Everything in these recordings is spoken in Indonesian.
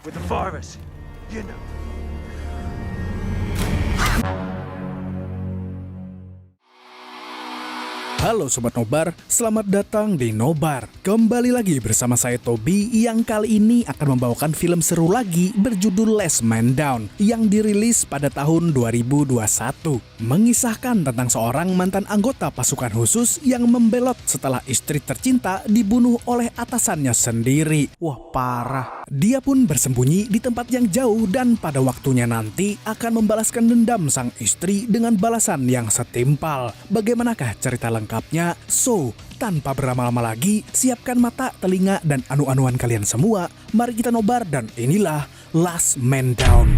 with the virus. You know. Halo Sobat Nobar, selamat datang di Nobar. Kembali lagi bersama saya Tobi yang kali ini akan membawakan film seru lagi berjudul Last Man Down yang dirilis pada tahun 2021. Mengisahkan tentang seorang mantan anggota pasukan khusus yang membelot setelah istri tercinta dibunuh oleh atasannya sendiri. Wah, parah. Dia pun bersembunyi di tempat yang jauh dan pada waktunya nanti akan membalaskan dendam sang istri dengan balasan yang setimpal. Bagaimanakah cerita lengkapnya? So, tanpa berlama-lama lagi, siapkan mata, telinga, dan anu-anuan kalian semua. Mari kita nobar dan inilah Last Man Down.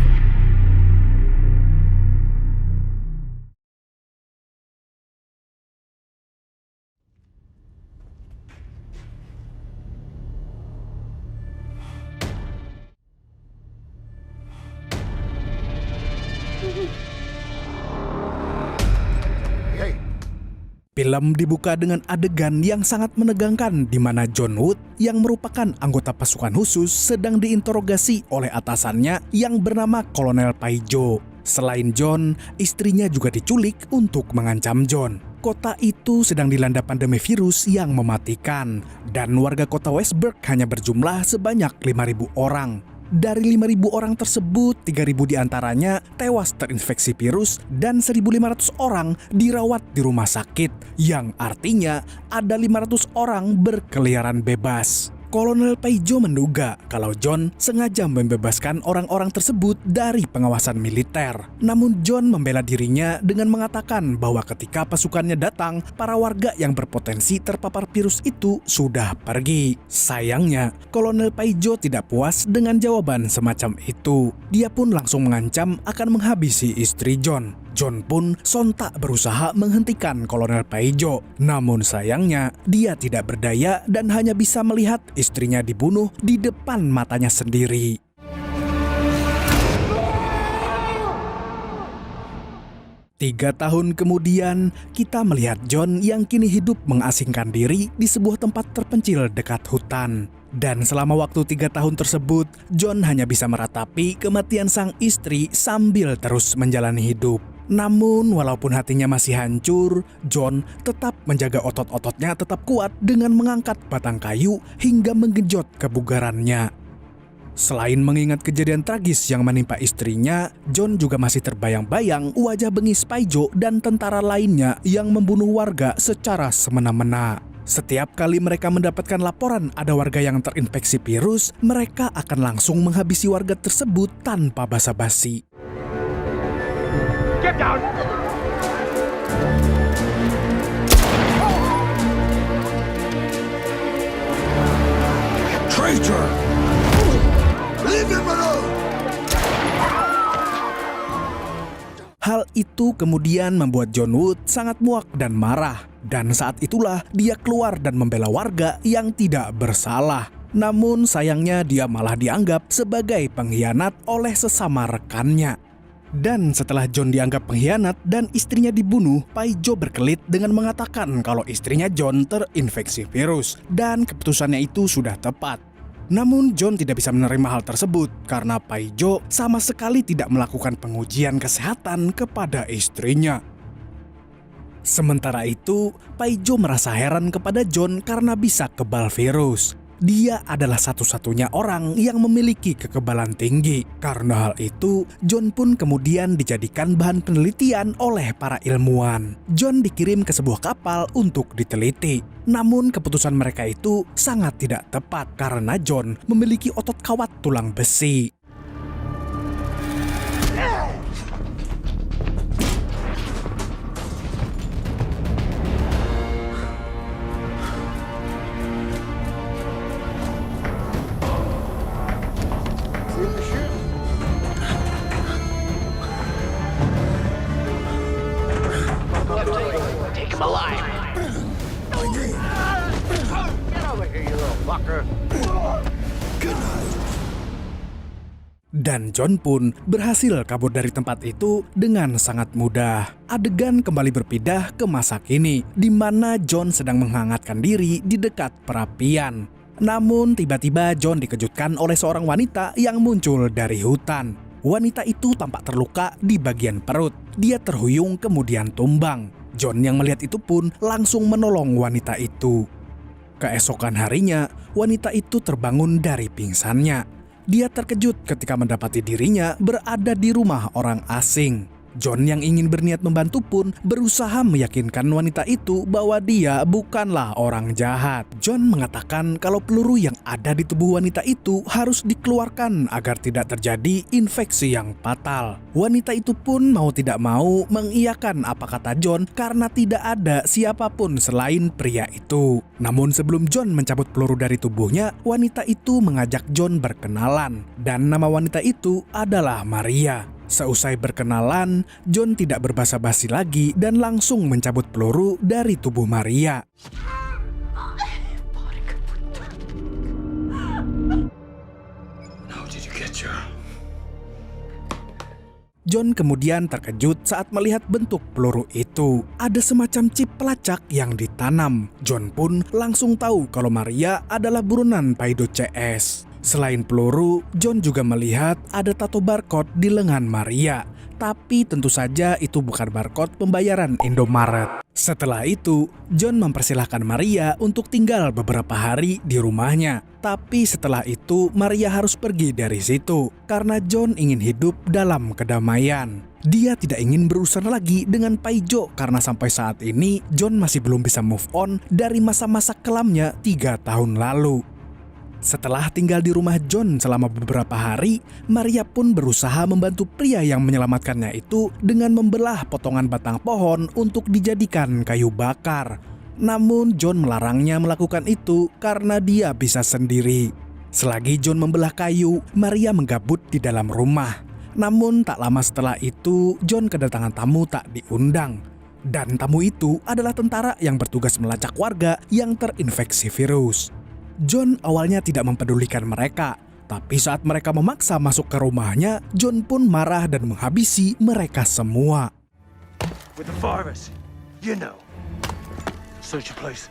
Film dibuka dengan adegan yang sangat menegangkan di mana John Wood yang merupakan anggota pasukan khusus sedang diinterogasi oleh atasannya yang bernama Kolonel Paijo. Selain John, istrinya juga diculik untuk mengancam John. Kota itu sedang dilanda pandemi virus yang mematikan dan warga kota Westburg hanya berjumlah sebanyak 5.000 orang. Dari 5.000 orang tersebut, 3.000 diantaranya tewas terinfeksi virus dan 1.500 orang dirawat di rumah sakit, yang artinya ada 500 orang berkeliaran bebas. Kolonel Paijo menduga kalau John sengaja membebaskan orang-orang tersebut dari pengawasan militer. Namun John membela dirinya dengan mengatakan bahwa ketika pasukannya datang, para warga yang berpotensi terpapar virus itu sudah pergi. Sayangnya, Kolonel Paijo tidak puas dengan jawaban semacam itu. Dia pun langsung mengancam akan menghabisi istri John. John pun sontak berusaha menghentikan Kolonel Paijo. Namun sayangnya, dia tidak berdaya dan hanya bisa melihat istrinya dibunuh di depan matanya sendiri. Tiga tahun kemudian, kita melihat John yang kini hidup mengasingkan diri di sebuah tempat terpencil dekat hutan. Dan selama waktu 3 tahun tersebut, John hanya bisa meratapi kematian sang istri sambil terus menjalani hidup. Namun walaupun hatinya masih hancur, John tetap menjaga otot-ototnya tetap kuat dengan mengangkat batang kayu hingga menggenjot kebugarannya. Selain mengingat kejadian tragis yang menimpa istrinya, John juga masih terbayang-bayang wajah bengis Paijo dan tentara lainnya yang membunuh warga secara semena-mena. Setiap kali mereka mendapatkan laporan ada warga yang terinfeksi virus, mereka akan langsung menghabisi warga tersebut tanpa basa-basi. Get down! Traitor! Leave him alone! Hal itu kemudian membuat John Wood sangat muak dan marah. Dan saat itulah dia keluar dan membela warga yang tidak bersalah. Namun sayangnya dia malah dianggap sebagai pengkhianat oleh sesama rekannya. Dan setelah John dianggap pengkhianat dan istrinya dibunuh, Paijo berkelit dengan mengatakan kalau istrinya John terinfeksi virus dan keputusannya itu sudah tepat. Namun John tidak bisa menerima hal tersebut karena Paijo sama sekali tidak melakukan pengujian kesehatan kepada istrinya. Sementara itu, Paijo merasa heran kepada John karena bisa kebal virus. Dia adalah satu-satunya orang yang memiliki kekebalan tinggi. Karena hal itu, John pun kemudian dijadikan bahan penelitian oleh para ilmuwan. John dikirim ke sebuah kapal untuk diteliti. Namun keputusan mereka itu sangat tidak tepat karena John memiliki otot kawat tulang besi. Take him alive! Get over here, you little fucker! Dan John pun berhasil kabur dari tempat itu dengan sangat mudah. Adegan kembali berpindah ke masa kini, di mana John sedang menghangatkan diri di dekat perapian. Namun tiba-tiba John dikejutkan oleh seorang wanita yang muncul dari hutan. Wanita itu tampak terluka di bagian perut. Dia terhuyung kemudian tumbang. John yang melihat itu pun langsung menolong wanita itu. Keesokan harinya, wanita itu terbangun dari pingsannya. Dia terkejut ketika mendapati dirinya berada di rumah orang asing. John yang ingin berniat membantu pun berusaha meyakinkan wanita itu bahwa dia bukanlah orang jahat. John mengatakan kalau peluru yang ada di tubuh wanita itu harus dikeluarkan agar tidak terjadi infeksi yang fatal. Wanita itu pun mau tidak mau mengiyakan apa kata John karena tidak ada siapapun selain pria itu. Namun sebelum John mencabut peluru dari tubuhnya, wanita itu mengajak John berkenalan. Dan nama wanita itu adalah Maria. Seusai berkenalan, John tidak berbasa-basi lagi dan langsung mencabut peluru dari tubuh Maria. John kemudian terkejut saat melihat bentuk peluru itu. Ada semacam chip pelacak yang ditanam. John pun langsung tahu kalau Maria adalah buronan Paido CS. Selain peluru, John juga melihat ada tato barcode di lengan Maria. Tapi tentu saja itu bukan barcode pembayaran Indomaret. Setelah itu, John mempersilahkan Maria untuk tinggal beberapa hari di rumahnya. Tapi setelah itu, Maria harus pergi dari situ karena John ingin hidup dalam kedamaian. Dia tidak ingin berurusan lagi dengan Paijo karena sampai saat ini John masih belum bisa move on dari masa-masa kelamnya 3 tahun lalu. Setelah tinggal di rumah John selama beberapa hari, Maria pun berusaha membantu pria yang menyelamatkannya itu dengan membelah potongan batang pohon untuk dijadikan kayu bakar. Namun John melarangnya melakukan itu karena dia bisa sendiri. Selagi John membelah kayu, Maria menggabut di dalam rumah. Namun tak lama setelah itu, John kedatangan tamu tak diundang. Dan tamu itu adalah tentara yang bertugas melacak warga yang terinfeksi virus. John awalnya tidak mempedulikan mereka, tapi saat mereka memaksa masuk ke rumahnya, John pun marah dan menghabisi mereka semua. With the virus, you know. Search your place.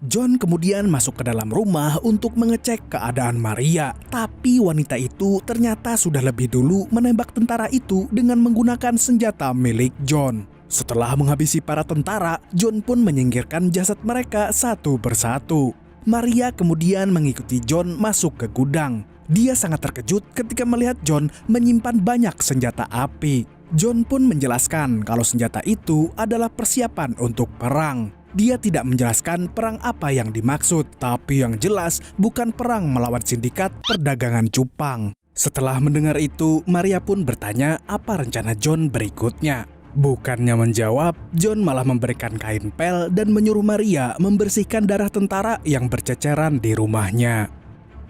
John kemudian masuk ke dalam rumah untuk mengecek keadaan Maria, tapi wanita itu ternyata sudah lebih dulu menembak tentara itu dengan menggunakan senjata milik John. Setelah menghabisi para tentara, John pun menyingkirkan jasad mereka satu persatu. Maria kemudian mengikuti John masuk ke gudang. Dia sangat terkejut ketika melihat John menyimpan banyak senjata api. John pun menjelaskan kalau senjata itu adalah persiapan untuk perang. Dia tidak menjelaskan perang apa yang dimaksud, tapi yang jelas bukan perang melawan sindikat perdagangan cupang. Setelah mendengar itu, Maria pun bertanya apa rencana John berikutnya. Bukannya menjawab, John malah memberikan kain pel dan menyuruh Maria membersihkan darah tentara yang berceceran di rumahnya.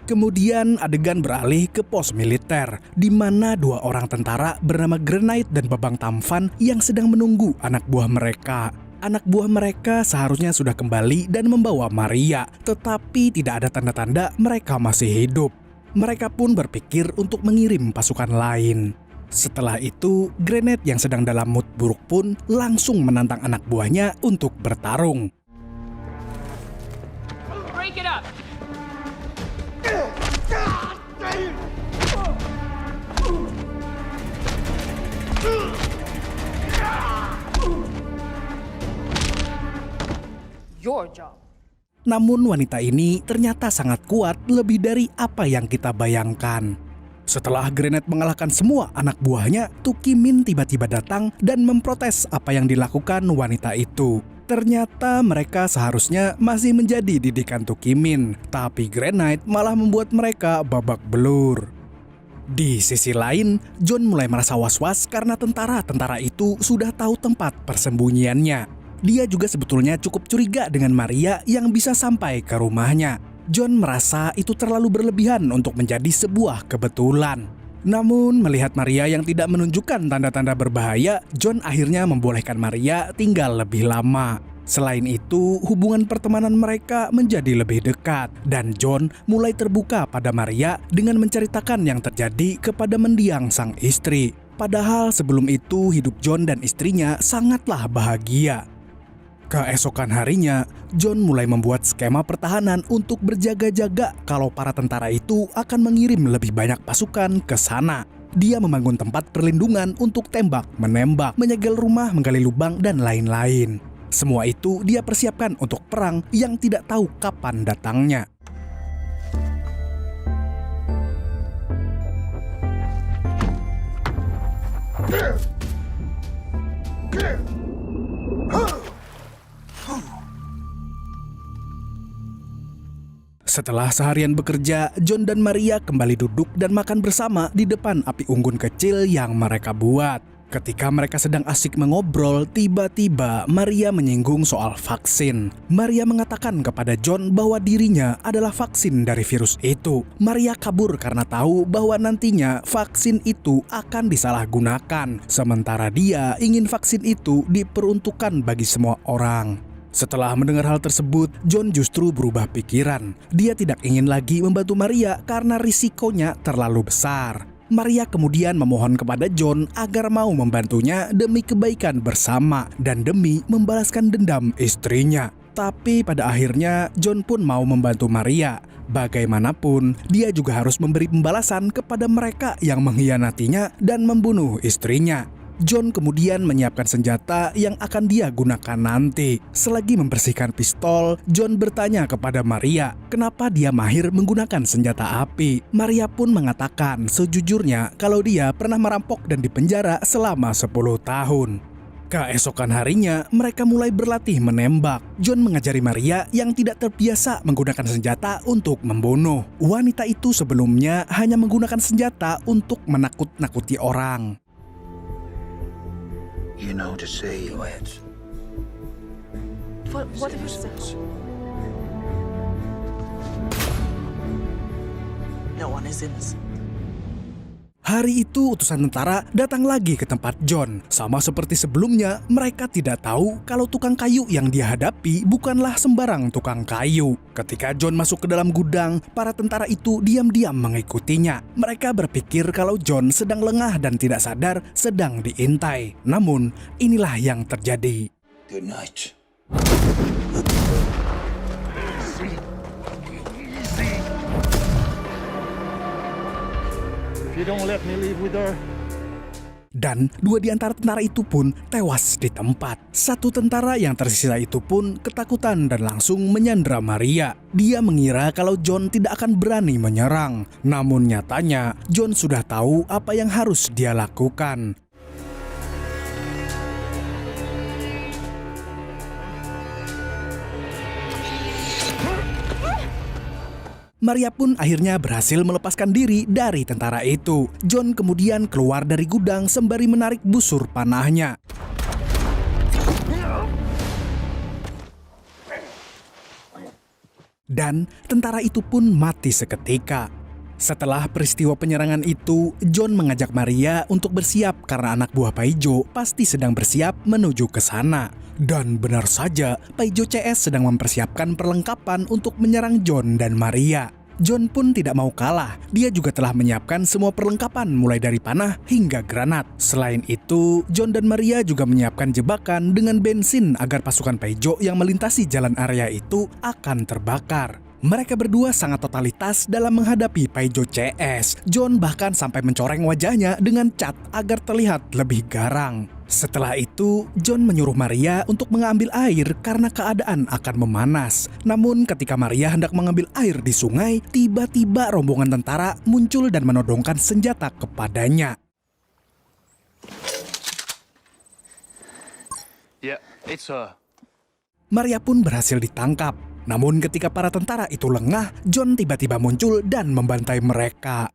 Kemudian adegan beralih ke pos militer, di mana 2 orang tentara bernama Grenade dan Babang Tamfan yang sedang menunggu anak buah mereka. Anak buah mereka seharusnya sudah kembali dan membawa Maria, tetapi tidak ada tanda-tanda mereka masih hidup. Mereka pun berpikir untuk mengirim pasukan lain. Setelah itu, Grenade yang sedang dalam mood buruk pun langsung menantang anak buahnya untuk bertarung. Break it up. Your job. Namun wanita ini ternyata sangat kuat lebih dari apa yang kita bayangkan. Setelah Grenade mengalahkan semua anak buahnya, Tuki Min tiba-tiba datang dan memprotes apa yang dilakukan wanita itu. Ternyata mereka seharusnya masih menjadi didikan Tuki Min, tapi Grenade malah membuat mereka babak belur. Di sisi lain, John mulai merasa was-was karena tentara-tentara itu sudah tahu tempat persembunyiannya. Dia juga sebetulnya cukup curiga dengan Maria yang bisa sampai ke rumahnya. John merasa itu terlalu berlebihan untuk menjadi sebuah kebetulan. Namun melihat Maria yang tidak menunjukkan tanda-tanda berbahaya, John akhirnya membolehkan Maria tinggal lebih lama. Selain itu, hubungan pertemanan mereka menjadi lebih dekat dan John mulai terbuka pada Maria dengan menceritakan yang terjadi kepada mendiang sang istri. Padahal sebelum itu hidup John dan istrinya sangatlah bahagia. Keesokan harinya, John mulai membuat skema pertahanan untuk berjaga-jaga kalau para tentara itu akan mengirim lebih banyak pasukan ke sana. Dia membangun tempat perlindungan untuk tembak, menembak, menyegel rumah, menggali lubang, dan lain-lain. Semua itu dia persiapkan untuk perang yang tidak tahu kapan datangnya. Setelah seharian bekerja, John dan Maria kembali duduk dan makan bersama di depan api unggun kecil yang mereka buat. Ketika mereka sedang asik mengobrol, tiba-tiba Maria menyinggung soal vaksin. Maria mengatakan kepada John bahwa dirinya adalah vaksin dari virus itu. Maria kabur karena tahu bahwa nantinya vaksin itu akan disalahgunakan. Sementara dia ingin vaksin itu diperuntukkan bagi semua orang. Setelah mendengar hal tersebut, John justru berubah pikiran. Dia tidak ingin lagi membantu Maria karena risikonya terlalu besar. Maria kemudian memohon kepada John agar mau membantunya demi kebaikan bersama dan demi membalaskan dendam istrinya. Tapi pada akhirnya John pun mau membantu Maria. Bagaimanapun, dia juga harus memberi pembalasan kepada mereka yang mengkhianatinya dan membunuh istrinya. John kemudian menyiapkan senjata yang akan dia gunakan nanti. Selagi membersihkan pistol, John bertanya kepada Maria, kenapa dia mahir menggunakan senjata api. Maria pun mengatakan sejujurnya kalau dia pernah merampok dan dipenjara selama 10 tahun. Keesokan harinya, mereka mulai berlatih menembak. John mengajari Maria yang tidak terbiasa menggunakan senjata untuk membunuh. Wanita itu sebelumnya hanya menggunakan senjata untuk menakut-nakuti orang. You know to say it. What if it's No one is innocent. Hari itu utusan tentara datang lagi ke tempat John. Sama seperti sebelumnya, mereka tidak tahu kalau tukang kayu yang dia hadapi bukanlah sembarang tukang kayu. Ketika John masuk ke dalam gudang, para tentara itu diam-diam mengikutinya. Mereka berpikir kalau John sedang lengah dan tidak sadar sedang diintai. Namun, inilah yang terjadi. Good night. You don't let me leave with her. Dan 2 di antara tentara itu pun tewas di tempat. 1 tentara yang tersisa itu pun ketakutan dan langsung menyandra Maria. Dia mengira kalau John tidak akan berani menyerang. Namun nyatanya John sudah tahu apa yang harus dia lakukan. Maria pun akhirnya berhasil melepaskan diri dari tentara itu. John kemudian keluar dari gudang sembari menarik busur panahnya. Dan tentara itu pun mati seketika. Setelah peristiwa penyerangan itu, John mengajak Maria untuk bersiap karena anak buah Paijo pasti sedang bersiap menuju ke sana. Dan benar saja, Paijo CS sedang mempersiapkan perlengkapan untuk menyerang John dan Maria. John pun tidak mau kalah. Dia juga telah menyiapkan semua perlengkapan mulai dari panah hingga granat. Selain itu, John dan Maria juga menyiapkan jebakan dengan bensin agar pasukan Paijo yang melintasi jalan area itu akan terbakar. Mereka berdua sangat totalitas dalam menghadapi Paijo CS. John bahkan sampai mencoreng wajahnya dengan cat agar terlihat lebih garang. Setelah itu, John menyuruh Maria untuk mengambil air karena keadaan akan memanas. Namun ketika Maria hendak mengambil air di sungai, tiba-tiba rombongan tentara muncul dan menodongkan senjata kepadanya. Yeah, it's her. Maria pun berhasil ditangkap. Namun ketika para tentara itu lengah, John tiba-tiba muncul dan membantai mereka.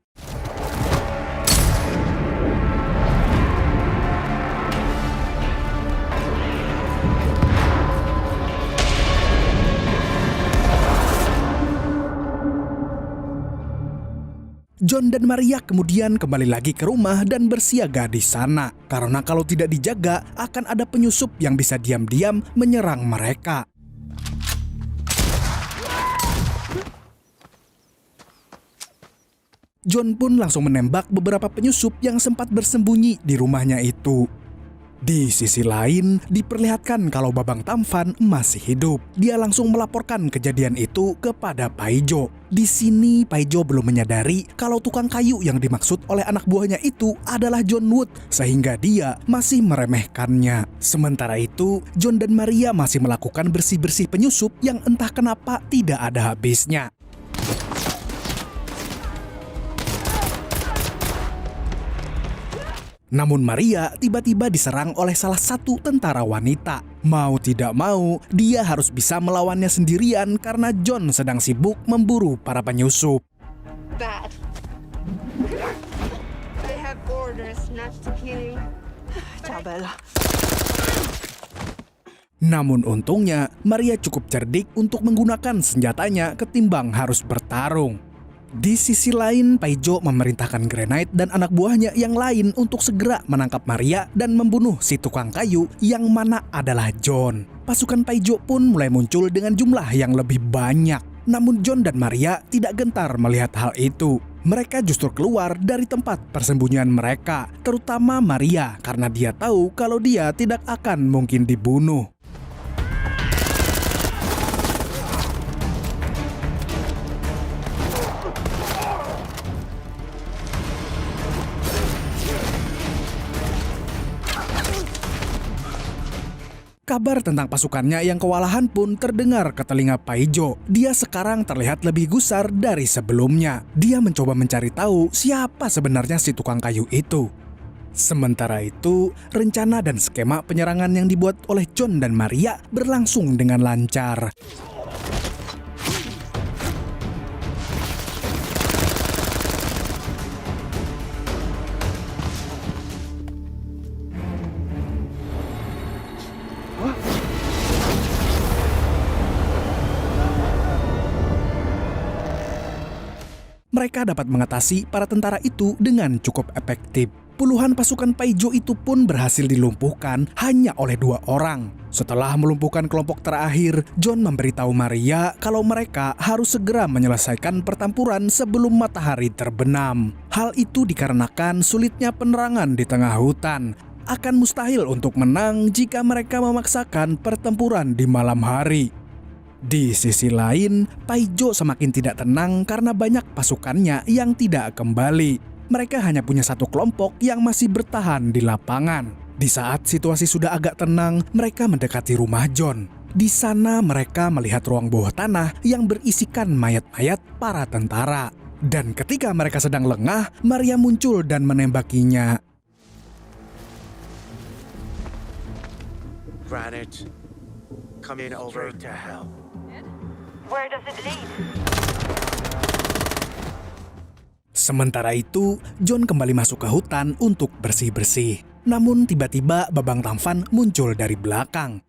John dan Maria kemudian kembali lagi ke rumah dan bersiaga di sana. Karena kalau tidak dijaga, akan ada penyusup yang bisa diam-diam menyerang mereka. John pun langsung menembak beberapa penyusup yang sempat bersembunyi di rumahnya itu. Di sisi lain, diperlihatkan kalau Babang Tampan masih hidup. Dia langsung melaporkan kejadian itu kepada Paijo. Di sini Paijo belum menyadari kalau tukang kayu yang dimaksud oleh anak buahnya itu adalah John Wood, sehingga dia masih meremehkannya. Sementara itu, John dan Maria masih melakukan bersih-bersih penyusup yang entah kenapa tidak ada habisnya. Namun Maria tiba-tiba diserang oleh salah satu tentara wanita. Mau tidak mau, dia harus bisa melawannya sendirian karena John sedang sibuk memburu para penyusup. Bad. I have orders not to kill you. Ciao, Bella. Namun untungnya, Maria cukup cerdik untuk menggunakan senjatanya ketimbang harus bertarung. Di sisi lain, Paijo memerintahkan Granite dan anak buahnya yang lain untuk segera menangkap Maria dan membunuh si tukang kayu yang mana adalah John. Pasukan Paijo pun mulai muncul dengan jumlah yang lebih banyak. Namun John dan Maria tidak gentar melihat hal itu. Mereka justru keluar dari tempat persembunyian mereka, terutama Maria karena dia tahu kalau dia tidak akan mungkin dibunuh. Kabar tentang pasukannya yang kewalahan pun terdengar ke telinga Paijo. Dia sekarang terlihat lebih gusar dari sebelumnya. Dia mencoba mencari tahu siapa sebenarnya si tukang kayu itu. Sementara itu, rencana dan skema penyerangan yang dibuat oleh John dan Maria berlangsung dengan lancar. Mereka dapat mengatasi para tentara itu dengan cukup efektif. Puluhan pasukan Paijo itu pun berhasil dilumpuhkan hanya oleh 2 orang. Setelah melumpuhkan kelompok terakhir, John memberitahu Maria kalau mereka harus segera menyelesaikan pertempuran sebelum matahari terbenam. Hal itu dikarenakan sulitnya penerangan di tengah hutan. Akan mustahil untuk menang jika mereka memaksakan pertempuran di malam hari. Di sisi lain, Paijo semakin tidak tenang karena banyak pasukannya yang tidak kembali. Mereka hanya punya satu kelompok yang masih bertahan di lapangan. Di saat situasi sudah agak tenang, mereka mendekati rumah John. Di sana mereka melihat ruang bawah tanah yang berisikan mayat-mayat para tentara. Dan ketika mereka sedang lengah, Maria muncul dan menembakinya. Granite, come in over to hell. Where does it lead? Sementara itu, John kembali masuk ke hutan untuk bersih-bersih. Namun tiba-tiba Babang Tampan muncul dari belakang.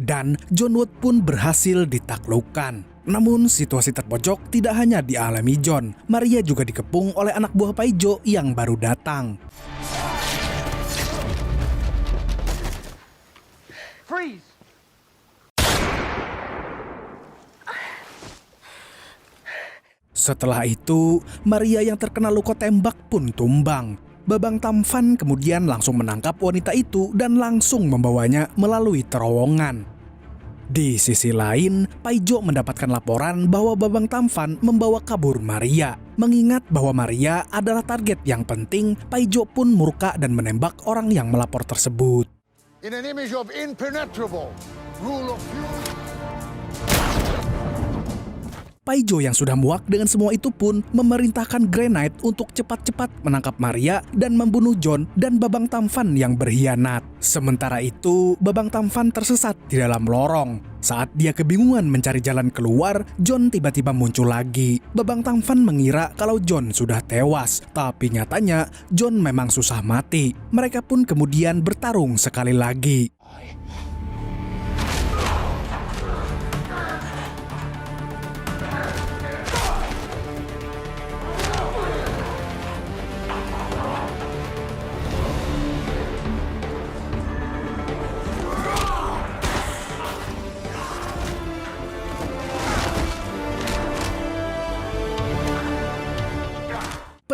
Dan John Wood pun berhasil ditaklukkan. Namun situasi terpojok tidak hanya dialami John. Maria juga dikepung oleh anak buah Paijo yang baru datang. Freeze! Setelah itu, Maria yang terkena luka tembak pun tumbang. Babang Tampan kemudian langsung menangkap wanita itu dan langsung membawanya melalui terowongan. Di sisi lain, Paijo mendapatkan laporan bahwa Babang Tampan membawa kabur Maria. Mengingat bahwa Maria adalah target yang penting, Paijo pun murka dan menembak orang yang melapor tersebut. In an image of impenetrable rule of law. Paijo yang sudah muak dengan semua itu pun memerintahkan Granite untuk cepat-cepat menangkap Maria dan membunuh John dan Babang Tampan yang berkhianat. Sementara itu, Babang Tampan tersesat di dalam lorong. Saat dia kebingungan mencari jalan keluar, John tiba-tiba muncul lagi. Babang Tampan mengira kalau John sudah tewas, tapi nyatanya John memang susah mati. Mereka pun kemudian bertarung sekali lagi. I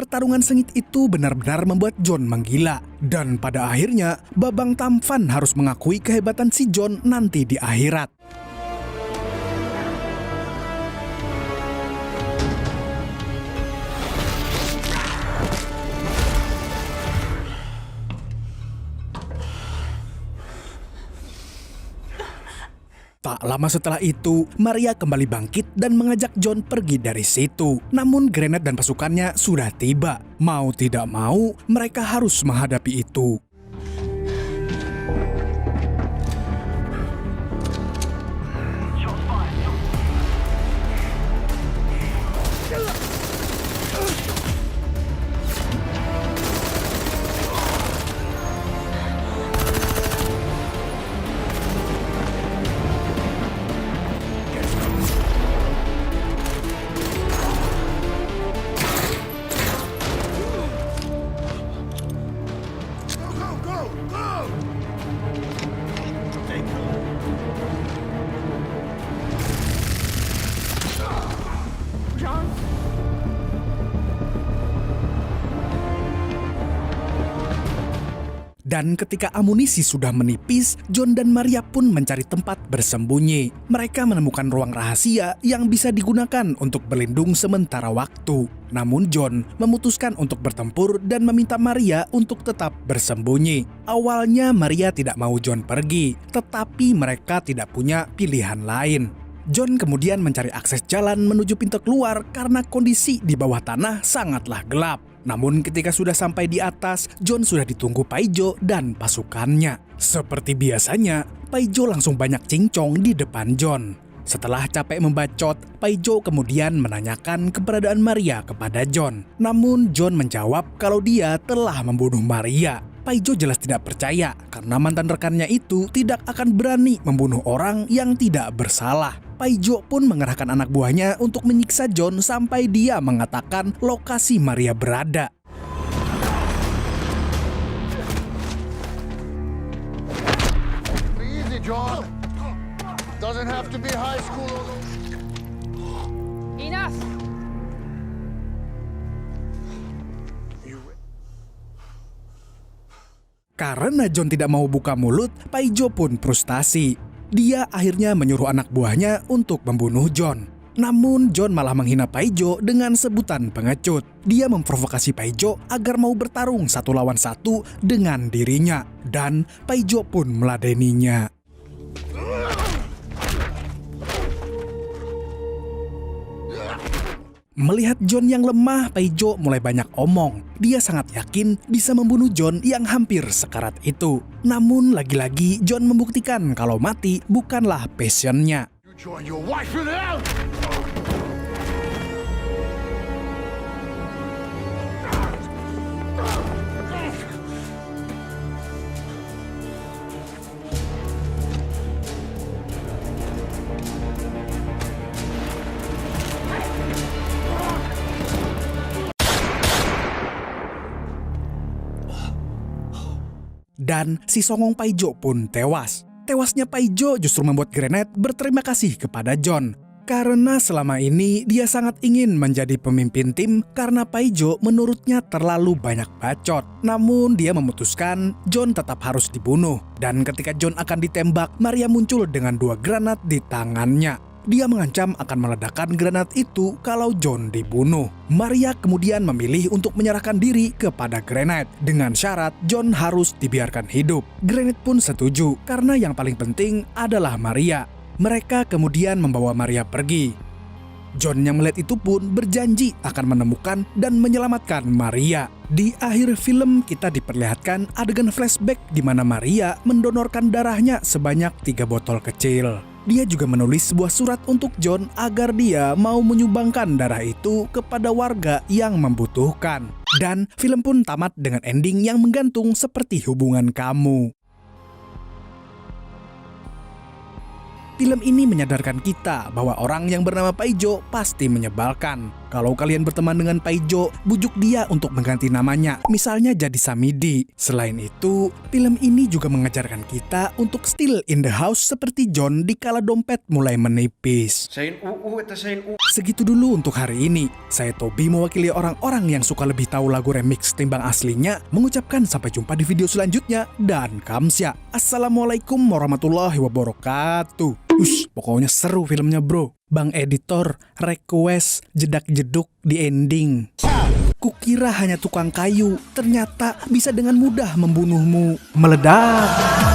Pertarungan sengit itu benar-benar membuat John menggila. Dan pada akhirnya, Babang Tampan harus mengakui kehebatan si John nanti di akhirat. Tak lama setelah itu, Maria kembali bangkit dan mengajak John pergi dari situ. Namun Granat dan pasukannya sudah tiba. Mau tidak mau, mereka harus menghadapi itu. Dan ketika amunisi sudah menipis, John dan Maria pun mencari tempat bersembunyi. Mereka menemukan ruang rahasia yang bisa digunakan untuk berlindung sementara waktu. Namun John memutuskan untuk bertempur dan meminta Maria untuk tetap bersembunyi. Awalnya Maria tidak mau John pergi, tetapi mereka tidak punya pilihan lain. John kemudian mencari akses jalan menuju pintu keluar karena kondisi di bawah tanah sangatlah gelap. Namun ketika sudah sampai di atas, John sudah ditunggu Paijo dan pasukannya. Seperti biasanya, Paijo langsung banyak cincong di depan John. Setelah capek membacot, Paijo kemudian menanyakan keberadaan Maria kepada John. Namun John menjawab kalau dia telah membunuh Maria. Paijo jelas tidak percaya karena mantan rekannya itu tidak akan berani membunuh orang yang tidak bersalah. Paijo pun mengerahkan anak buahnya untuk menyiksa John sampai dia mengatakan lokasi Maria berada. Easy, John. Doesn't have to be high school. Enough! Karena John tidak mau buka mulut, Paijo pun frustasi. Dia akhirnya menyuruh anak buahnya untuk membunuh John. Namun John malah menghina Paijo dengan sebutan pengecut. Dia memprovokasi Paijo agar mau bertarung 1 lawan 1 dengan dirinya. Dan Paijo pun meladeninya. Melihat John yang lemah, Paijo mulai banyak omong. Dia sangat yakin bisa membunuh John yang hampir sekarat itu. Namun lagi-lagi John membuktikan kalau mati bukanlah passionnya. You join your wife in hell. Dan si songong Paijo pun tewas. Tewasnya Paijo justru membuat Granat berterima kasih kepada John. Karena selama ini dia sangat ingin menjadi pemimpin tim karena Paijo menurutnya terlalu banyak bacot. Namun dia memutuskan John tetap harus dibunuh. Dan ketika John akan ditembak, Maria muncul dengan 2 granat di tangannya. Dia mengancam akan meledakkan granat itu kalau John dibunuh. Maria kemudian memilih untuk menyerahkan diri kepada Granat dengan syarat John harus dibiarkan hidup. Granat pun setuju karena yang paling penting adalah Maria. Mereka kemudian membawa Maria pergi. John yang melihat itu pun berjanji akan menemukan dan menyelamatkan Maria. Di akhir film kita diperlihatkan adegan flashback di mana Maria mendonorkan darahnya sebanyak 3 botol kecil. Dia juga menulis sebuah surat untuk John agar dia mau menyumbangkan darah itu kepada warga yang membutuhkan. Dan film pun tamat dengan ending yang menggantung seperti hubungan kamu. Film ini menyadarkan kita bahwa orang yang bernama Paijo pasti menyebalkan. Kalau kalian berteman dengan Paijo, bujuk dia untuk mengganti namanya, misalnya jadi Samidi. Selain itu, film ini juga mengajarkan kita untuk still in the house seperti John di kala dompet mulai menipis. Segitu dulu untuk hari ini. Saya Tobi mewakili orang-orang yang suka lebih tahu lagu remix timbang aslinya, mengucapkan sampai jumpa di video selanjutnya dan kamsya. Assalamualaikum warahmatullahi wabarakatuh. Pokoknya seru filmnya bro. Bang editor, request jedak-jeduk di ending. Kukira hanya tukang kayu, ternyata bisa dengan mudah membunuhmu. Meledak.